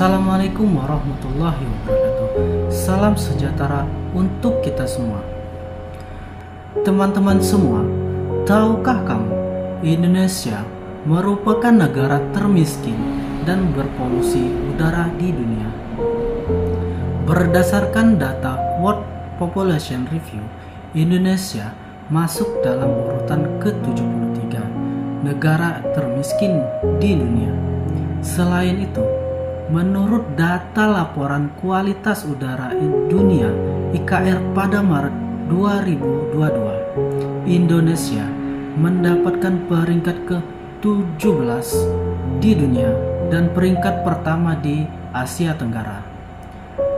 Assalamualaikum warahmatullahi wabarakatuh. Salam sejahtera untuk kita semua. Teman-teman semua, tahukah kamu Indonesia merupakan negara termiskin dan berpolusi udara di dunia? Berdasarkan data World Population Review, Indonesia masuk dalam urutan ke-73 negara termiskin di dunia. Selain itu, menurut data laporan kualitas udara dunia IKR pada Maret 2022, Indonesia mendapatkan peringkat ke-17 di dunia dan peringkat pertama di Asia Tenggara.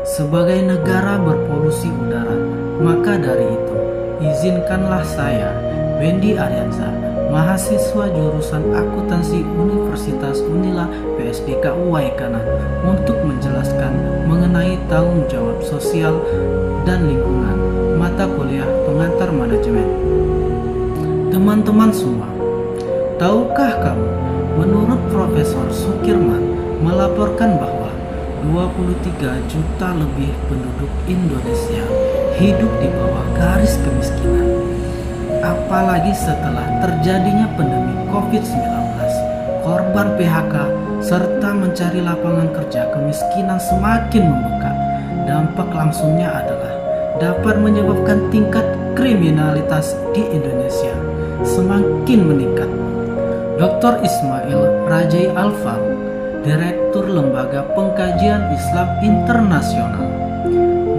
Sebagai negara berpolusi udara, maka dari itu, izinkanlah saya, Bendy Arianza, mahasiswa jurusan akuntansi Universitas Unila PSDK UAI Kanan, untuk menjelaskan mengenai tanggung jawab sosial dan lingkungan mata kuliah pengantar manajemen. Teman-teman semua, tahukah kamu, menurut Profesor Sukirman melaporkan bahwa 23 juta lebih penduduk Indonesia hidup di bawah garis kemiskinan. Apalagi setelah terjadinya pandemi COVID-19, korban PHK serta mencari lapangan kerja, kemiskinan semakin membengkak. Dampak langsungnya adalah dapat menyebabkan tingkat kriminalitas di Indonesia semakin meningkat. Dr. Ismail Rajai Al-Faruq, Direktur Lembaga Pengkajian Islam Internasional,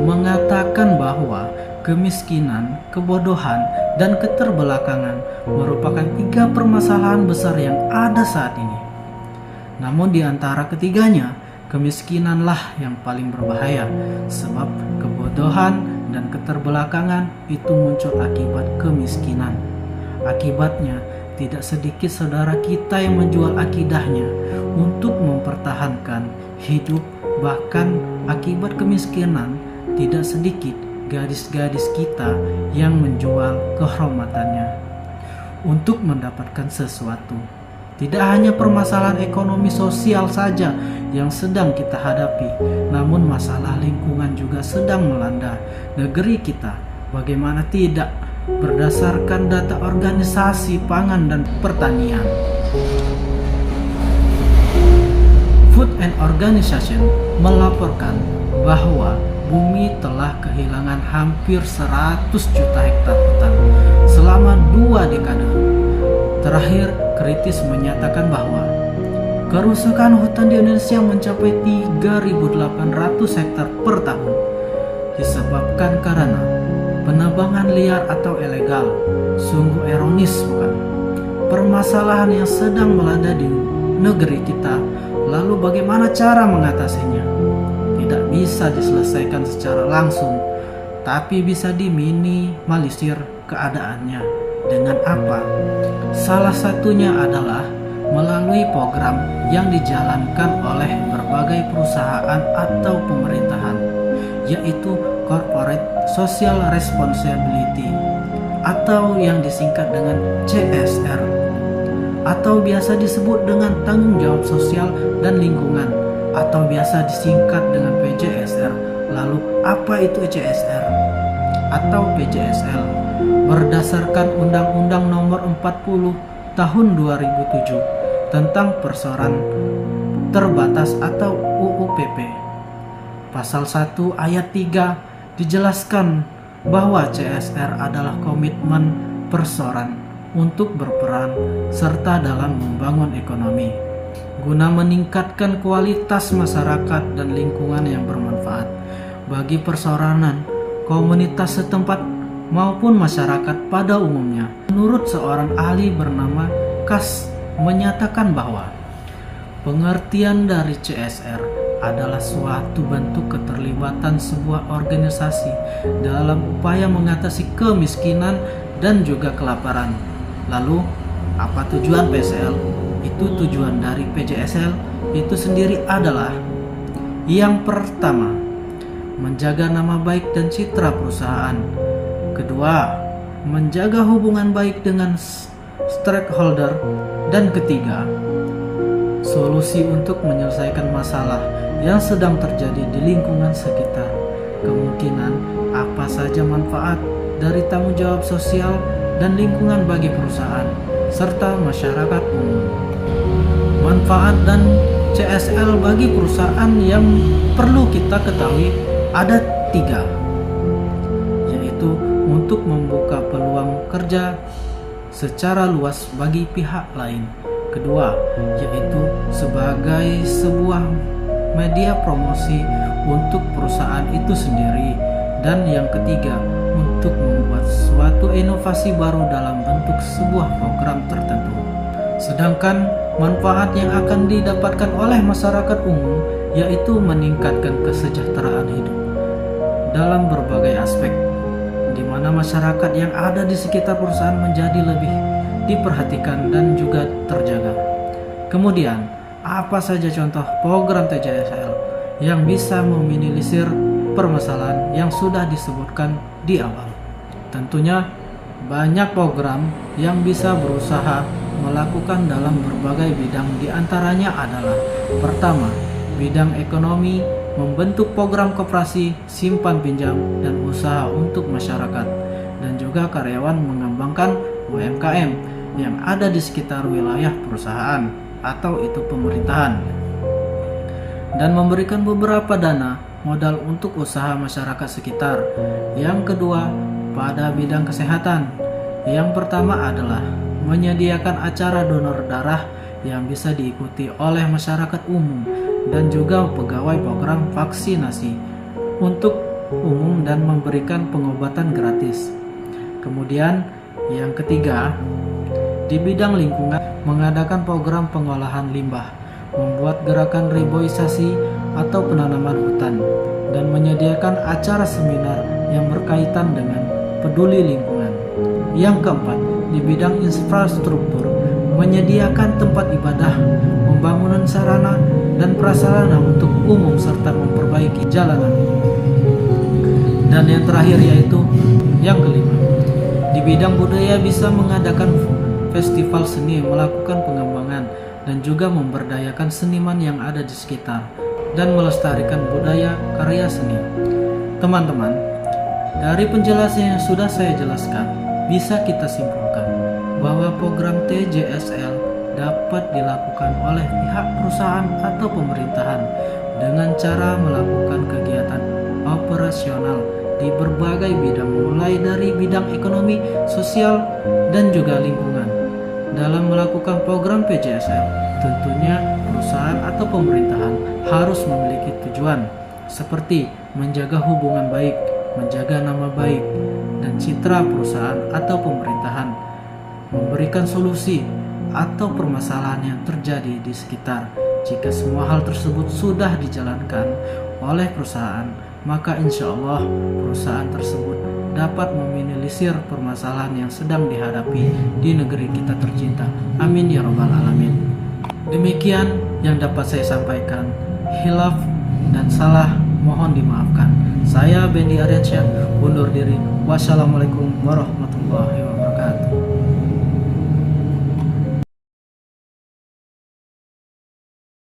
mengatakan bahwa kemiskinan, kebodohan, dan keterbelakangan merupakan 3 permasalahan besar yang ada saat ini. Namun di antara ketiganya, kemiskinanlah yang paling berbahaya, sebab kebodohan dan keterbelakangan itu muncul akibat kemiskinan. Akibatnya, tidak sedikit saudara kita yang menjual akidahnya untuk mempertahankan hidup. Bahkan akibat kemiskinan, tidak sedikit gadis-gadis kita yang menjual kehormatannya untuk mendapatkan sesuatu. Tidak hanya permasalahan ekonomi sosial saja yang sedang kita hadapi, namun masalah lingkungan juga sedang melanda negeri kita. Bagaimana tidak? Berdasarkan data Organisasi Pangan dan Pertanian, Food and Organization melaporkan bahwa bumi telah kehilangan hampir 100 juta hektar hutan selama 2 dekade. Terakhir, kritis menyatakan bahwa kerusakan hutan di Indonesia mencapai 3.800 hektar per tahun, disebabkan karena penebangan liar atau ilegal. Sungguh ironis, bukan? Permasalahan yang sedang melanda di negeri kita, lalu bagaimana cara mengatasinya? Tidak bisa diselesaikan secara langsung, tapi bisa diminimalisir keadaannya. Dengan apa? Salah satunya adalah melalui program yang dijalankan oleh berbagai perusahaan atau pemerintahan, yaitu Corporate Social Responsibility atau yang disingkat dengan CSR, atau biasa disebut dengan tanggung jawab sosial dan lingkungan, atau biasa disingkat dengan PJSR. Lalu apa itu CSR atau PJSL? Berdasarkan Undang-Undang Nomor 40 Tahun 2007 tentang Perseroan Terbatas atau UU-PP, Pasal 1 Ayat 3 dijelaskan bahwa CSR adalah komitmen perseroan untuk berperan serta dalam membangun ekonomi guna meningkatkan kualitas masyarakat dan lingkungan yang bermanfaat bagi perseroan, komunitas setempat maupun masyarakat pada umumnya. Menurut seorang ahli bernama Kas menyatakan bahwa pengertian dari CSR adalah suatu bentuk keterlibatan sebuah organisasi dalam upaya mengatasi kemiskinan dan juga kelaparan. Lalu, apa tujuan PSL? Itu tujuan dari PJSL itu sendiri adalah yang pertama, menjaga nama baik dan citra perusahaan. Kedua, menjaga hubungan baik dengan stakeholder. Dan ketiga, solusi untuk menyelesaikan masalah yang sedang terjadi di lingkungan sekitar. Kemungkinan apa saja manfaat dari tanggung jawab sosial dan lingkungan bagi perusahaan serta masyarakat umum. Manfaat dan CSL bagi perusahaan yang perlu kita ketahui ada 3, yaitu untuk membuka peluang kerja secara luas bagi pihak lain. Kedua, yaitu sebagai sebuah media promosi untuk perusahaan itu sendiri. Dan yang ketiga, untuk membuat suatu inovasi baru dalam bentuk sebuah program tertentu. Sedangkan manfaat yang akan didapatkan oleh masyarakat umum yaitu meningkatkan kesejahteraan hidup dalam berbagai aspek, di mana masyarakat yang ada di sekitar perusahaan menjadi lebih diperhatikan dan juga terjaga. Kemudian, apa saja contoh program TJSL yang bisa meminimalisir permasalahan yang sudah disebutkan di awal? Tentunya banyak program yang bisa berusaha melakukan dalam berbagai bidang, diantaranya adalah: pertama, bidang ekonomi, membentuk program koperasi, simpan pinjam, dan usaha untuk masyarakat, dan juga karyawan mengembangkan UMKM yang ada di sekitar wilayah perusahaan atau itu pemerintahan, dan memberikan beberapa dana modal untuk usaha masyarakat sekitar. Yang kedua, pada bidang kesehatan, yang pertama adalah menyediakan acara donor darah yang bisa diikuti oleh masyarakat umum dan juga pegawai program vaksinasi untuk umum dan memberikan pengobatan gratis. Kemudian yang ketiga, di bidang lingkungan, mengadakan program pengolahan limbah, membuat gerakan reboisasi atau penanaman hutan, dan menyediakan acara seminar yang berkaitan dengan peduli lingkungan. Yang keempat, di bidang infrastruktur, menyediakan tempat ibadah, pembangunan sarana dan prasarana untuk umum serta memperbaiki jalanan. Dan yang terakhir yaitu yang kelima, di bidang budaya bisa mengadakan festival seni, melakukan pengembangan dan juga memberdayakan seniman yang ada di sekitar dan melestarikan budaya karya seni. Teman-teman, dari penjelasan yang sudah saya jelaskan, bisa kita simpulkan bahwa program TJSL dapat dilakukan oleh pihak perusahaan atau pemerintahan dengan cara melakukan kegiatan operasional di berbagai bidang, mulai dari bidang ekonomi, sosial, dan juga lingkungan. Dalam melakukan program PJSL, tentunya perusahaan atau pemerintahan harus memiliki tujuan seperti menjaga hubungan baik, menjaga nama baik dan citra perusahaan atau pemerintahan, memberikan solusi atau permasalahan yang terjadi di sekitar. Jika semua hal tersebut sudah dijalankan oleh perusahaan, maka insya Allah perusahaan tersebut dapat meminimalisir permasalahan yang sedang dihadapi di negeri kita tercinta. Amin ya rabbal alamin. Demikian yang dapat saya sampaikan. Hilaf dan salah mohon dimaafkan. Saya Bendi Aryansyah undur diri. Wassalamualaikum warahmatullahi